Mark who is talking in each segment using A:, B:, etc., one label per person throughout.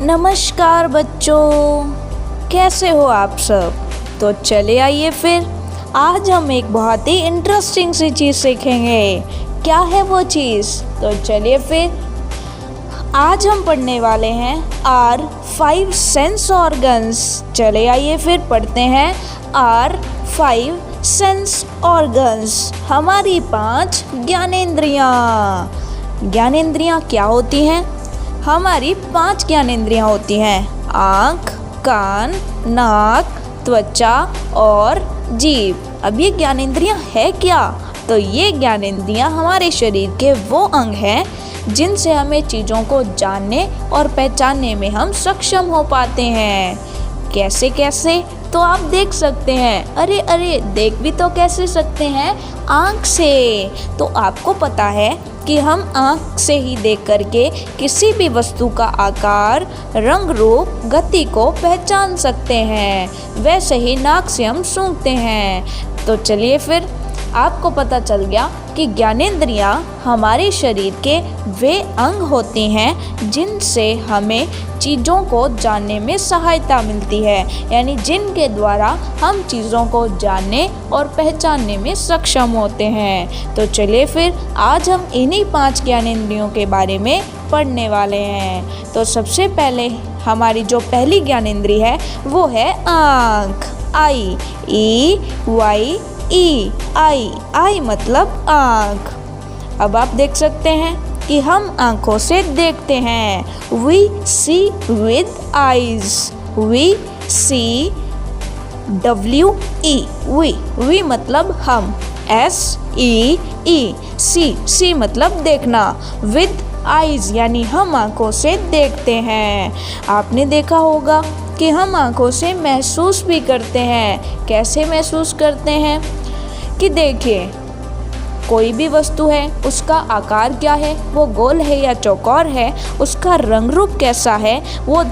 A: नमस्कार बच्चों, कैसे हो आप सब। तो चले आइए फिर आज हम एक बहुत ही इंटरेस्टिंग सी चीज़ सीखेंगे। क्या है वो चीज़? तो चलिए फिर आज हम पढ़ने वाले हैं आर 5 सेंस ऑर्गन्स। चले आइए फिर पढ़ते हैं आर 5 सेंस ऑर्गन्स। हमारी 5 ज्ञानेंद्रियाँ। ज्ञानेंद्रियाँ क्या होती हैं? हमारी 5 ज्ञानेंद्रियाँ होती हैं, आँख, कान, नाक, त्वचा और जीभ। अब ये ज्ञानेंद्रियाँ है क्या? तो ये ज्ञानेंद्रियाँ हमारे शरीर के वो अंग हैं जिनसे हमें चीज़ों को जानने और पहचानने में हम सक्षम हो पाते हैं। कैसे कैसे? तो आप देख सकते हैं। अरे देख भी तो कैसे सकते हैं? आँख से। तो आपको पता है कि हम आँख से ही देख करके किसी भी वस्तु का आकार, रंग, रूप, गति को पहचान सकते हैं। वैसे ही नाक से हम सूंघते हैं। तो चलिए फिर आपको पता चल गया कि ज्ञानेंद्रियाँ हमारे शरीर के वे अंग होते हैं जिनसे हमें चीज़ों को जानने में सहायता मिलती है, यानी जिनके द्वारा हम चीज़ों को जानने और पहचानने में सक्षम होते हैं। तो चलिए फिर आज हम इन्हीं 5 ज्ञानेंद्रियों के बारे में पढ़ने वाले हैं। तो सबसे पहले हमारी जो पहली ज्ञानेंद्रिय है वो है आँख। आई, ई आई मतलब आँख। अब आप देख सकते हैं कि हम आँखों से देखते हैं। We see with eyes. We see we मतलब हम। सी मतलब देखना। विद आईज यानी हम आँखों से देखते हैं। आपने देखा होगा कि हम आँखों से महसूस भी करते हैं। कैसे महसूस करते हैं? कि देखिए, कोई भी वस्तु है, उसका आकार क्या है, वो गोल है या चौकोर है, उसका रंग रूप कैसा है, वो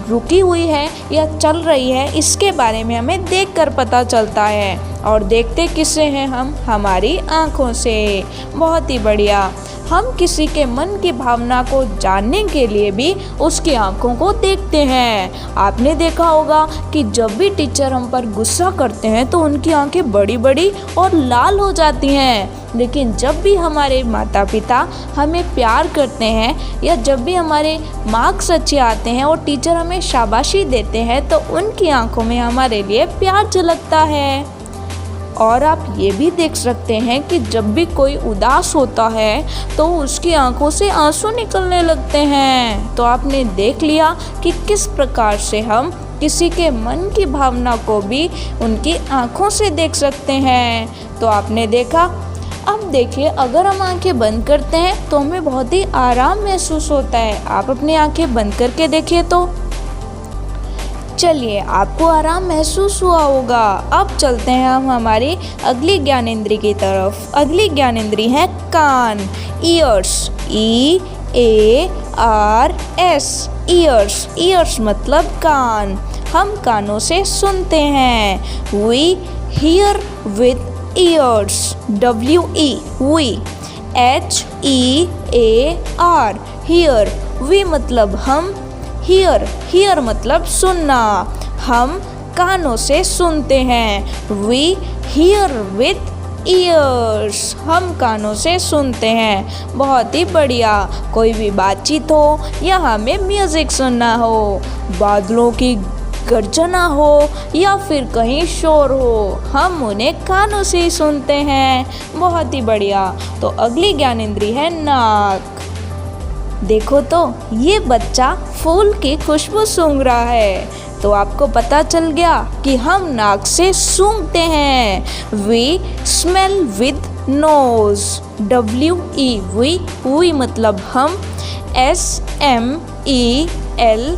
A: रुकी हुई है या चल रही है, इसके बारे में हमें देखकर पता चलता है। और देखते किससे हैं हम? हमारी आँखों से। बहुत ही बढ़िया। हम किसी के मन की भावना को जानने के लिए भी उसकी आंखों को देखते हैं। आपने देखा होगा कि जब भी टीचर हम पर गुस्सा करते हैं तो उनकी आंखें बड़ी बड़ी और लाल हो जाती हैं। लेकिन जब भी हमारे माता पिता हमें प्यार करते हैं या जब भी हमारे मार्क्स अच्छे आते हैं और टीचर हमें शाबाशी देते हैं तो उनकी आंखों में हमारे लिए प्यार झलकता है। और आप ये भी देख सकते हैं कि जब भी कोई उदास होता है तो उसकी आंखों से आंसू निकलने लगते हैं। तो आपने देख लिया कि किस प्रकार से हम किसी के मन की भावना को भी उनकी आंखों से देख सकते हैं। तो आपने देखा। अब देखिए, अगर हम आंखें बंद करते हैं तो हमें बहुत ही आराम महसूस होता है। आप अपनी आंखें बंद करके देखिए तो चलिए, आपको आराम महसूस हुआ होगा। अब चलते हैं हम हमारी अगली ज्ञानेंद्रिय की तरफ। अगली ज्ञानेंद्रिय है कान, ईयर्स। ईयर्स मतलब कान। हम कानों से सुनते हैं। We hear with ears. We HEAR hear. We मतलब हम। हियर मतलब सुनना। हम कानों से सुनते हैं। We hear with ears. हम कानों से सुनते हैं। बहुत ही बढ़िया। कोई भी बातचीत हो या हमें म्यूजिक सुनना हो, बादलों की गर्जना हो या फिर कहीं शोर हो, हम उन्हें कानों से ही सुनते हैं। बहुत ही बढ़िया। तो अगली ज्ञानेंद्रिय है नाक। देखो तो ये बच्चा फूल की खुशबू सूंघ रहा है। तो आपको पता चल गया कि हम नाक से सूंघते हैं। We smell with nose. We मतलब हम। SMELL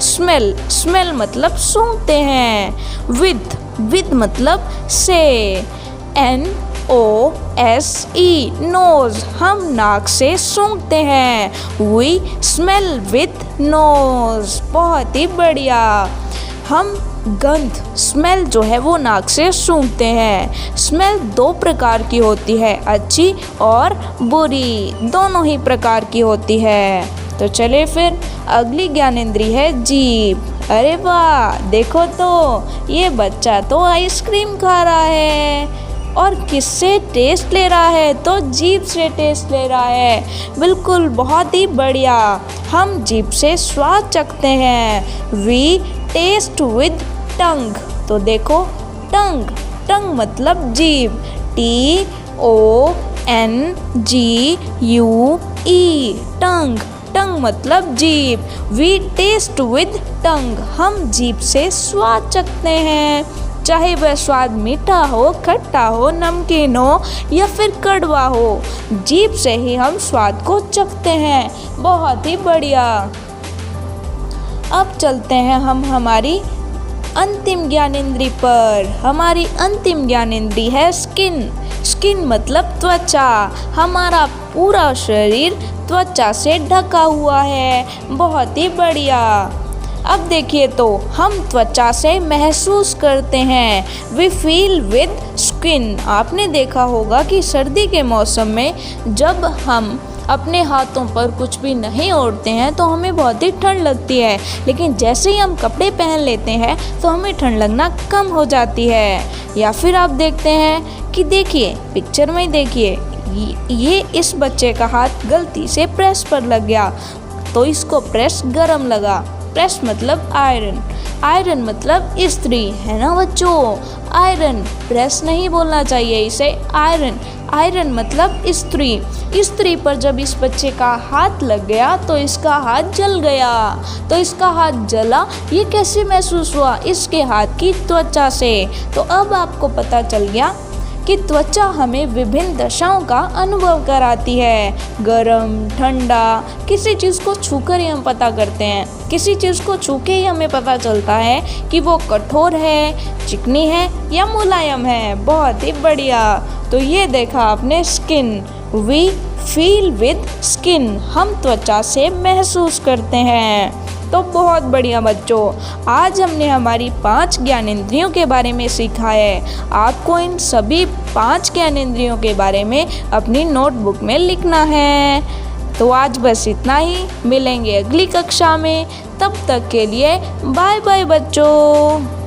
A: स्मेल मतलब सूंघते हैं। विद मतलब से। NOSE nose. हम नाक से सूंघते हैं। We smell with nose. बहुत ही बढ़िया। हम गंध, स्मेल जो है वो नाक से सूंघते हैं। स्मेल 2 प्रकार की होती है, अच्छी और बुरी, दोनों ही प्रकार की होती है। तो चलिए फिर अगली ज्ञानेंद्री है जीभ। अरे वाह, देखो तो ये बच्चा तो आइसक्रीम खा रहा है और किससे टेस्ट ले रहा है, तो जीभ से टेस्ट ले रहा है। बिल्कुल, बहुत ही बढ़िया। हम जीभ से स्वाद चखते हैं। वी टेस्ट विद टंग। तो देखो, टंग, टंग मतलब जीभ। TONGUE, टंग, टंग मतलब जीभ। वी टेस्ट विद टंग, हम जीभ से स्वाद चखते हैं, चाहे वह स्वाद मीठा हो, खट्टा हो, नमकीन हो या फिर कड़वा हो, जीभ से ही हम स्वाद को चखते हैं। बहुत ही बढ़िया। अब चलते हैं हम हमारी अंतिम ज्ञानेंद्री पर। हमारी अंतिम ज्ञानेंद्री है स्किन। स्किन मतलब त्वचा। हमारा पूरा शरीर त्वचा से ढका हुआ है। बहुत ही बढ़िया। अब देखिए तो हम त्वचा से महसूस करते हैं। We feel with skin. आपने देखा होगा कि सर्दी के मौसम में जब हम अपने हाथों पर कुछ भी नहीं ओढ़ते हैं तो हमें बहुत ही ठंड लगती है, लेकिन जैसे ही हम कपड़े पहन लेते हैं तो हमें ठंड लगना कम हो जाती है। या फिर आप देखते हैं कि देखिए, पिक्चर में देखिए, ये इस बच्चे का हाथ गलती से प्रेस पर लग गया तो इसको प्रेस गरम लगा। प्रेस मतलब आयरन, आयरन मतलब इस्त्री, है ना बच्चों। आयरन, प्रेस नहीं बोलना चाहिए इसे, आयरन। आयरन मतलब इस्त्री। इस्त्री पर जब इस बच्चे का हाथ लग गया तो इसका हाथ जल गया। तो इसका हाथ जला, ये कैसे महसूस हुआ? इसके हाथ की त्वचा से। तो अब आपको पता चल गया कि त्वचा हमें विभिन्न दशाओं का अनुभव कराती है। गरम, ठंडा, किसी चीज़ को छूकर ही हम पता करते हैं। किसी चीज़ को छू के ही हमें पता चलता है कि वो कठोर है, चिकनी है या मुलायम है। बहुत ही बढ़िया। तो ये देखा आपने skin. We feel with skin, हम त्वचा से महसूस करते हैं। तो बहुत बढ़िया बच्चों, आज हमने हमारी 5 ज्ञानेंद्रियों के बारे में सीखा है। आपको इन सभी 5 ज्ञानेंद्रियों के बारे में अपनी नोटबुक में लिखना है। तो आज बस इतना ही, मिलेंगे अगली कक्षा में। तब तक के लिए बाय बाय बच्चों।